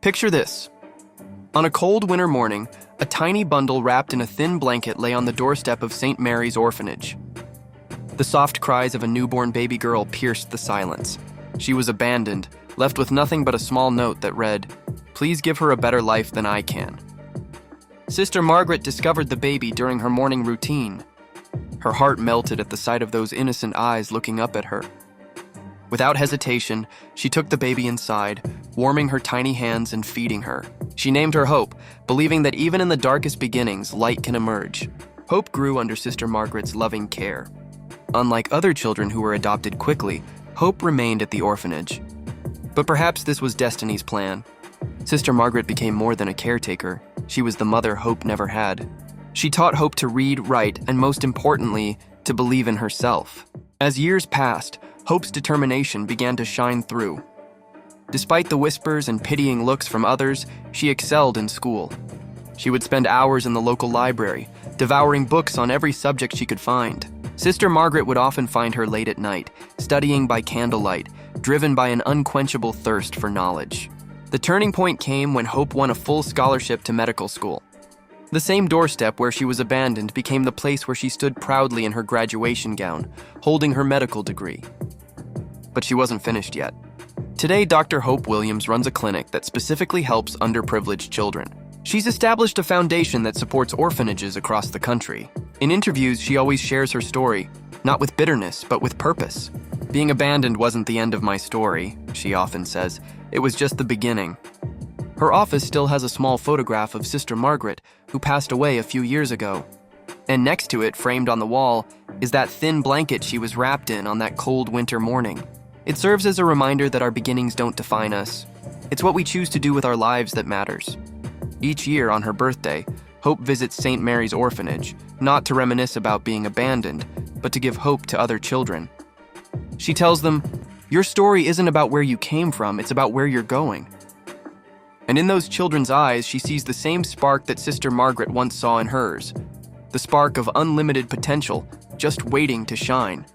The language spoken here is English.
Picture this. On a cold winter morning, a tiny bundle wrapped in a thin blanket lay on the doorstep of St. Mary's orphanage. The soft cries of a newborn baby girl pierced the silence. She was abandoned, left with nothing but a small note that read, "Please give her a better life than I can." Sister Margaret discovered the baby during her morning routine. Her heart melted at the sight of those innocent eyes looking up at her. Without hesitation, she took the baby inside, warming her tiny hands and feeding her. She named her Hope, believing that even in the darkest beginnings, light can emerge. Hope grew under Sister Margaret's loving care. Unlike other children who were adopted quickly, Hope remained at the orphanage. But perhaps this was destiny's plan. Sister Margaret became more than a caretaker. She was the mother Hope never had. She taught Hope to read, write, and most importantly, to believe in herself. As years passed, Hope's determination began to shine through. Despite the whispers and pitying looks from others, she excelled in school. She would spend hours in the local library, devouring books on every subject she could find. Sister Margaret would often find her late at night, studying by candlelight, driven by an unquenchable thirst for knowledge. The turning point came when Hope won a full scholarship to medical school. The same doorstep where she was abandoned became the place where she stood proudly in her graduation gown, holding her medical degree. But she wasn't finished yet. Today, Dr. Hope Williams runs a clinic that specifically helps underprivileged children. She's established a foundation that supports orphanages across the country. In interviews, she always shares her story, not with bitterness, but with purpose. "Being abandoned wasn't the end of my story," she often says. "It was just the beginning." Her office still has a small photograph of Sister Margaret, who passed away a few years ago. And next to it, framed on the wall, is that thin blanket she was wrapped in on that cold winter morning. It serves as a reminder that our beginnings don't define us. It's what we choose to do with our lives that matters. Each year on her birthday, Hope visits St. Mary's Orphanage, not to reminisce about being abandoned, but to give hope to other children. She tells them, "Your story isn't about where you came from, it's about where you're going." And in those children's eyes, she sees the same spark that Sister Margaret once saw in hers, the spark of unlimited potential, just waiting to shine.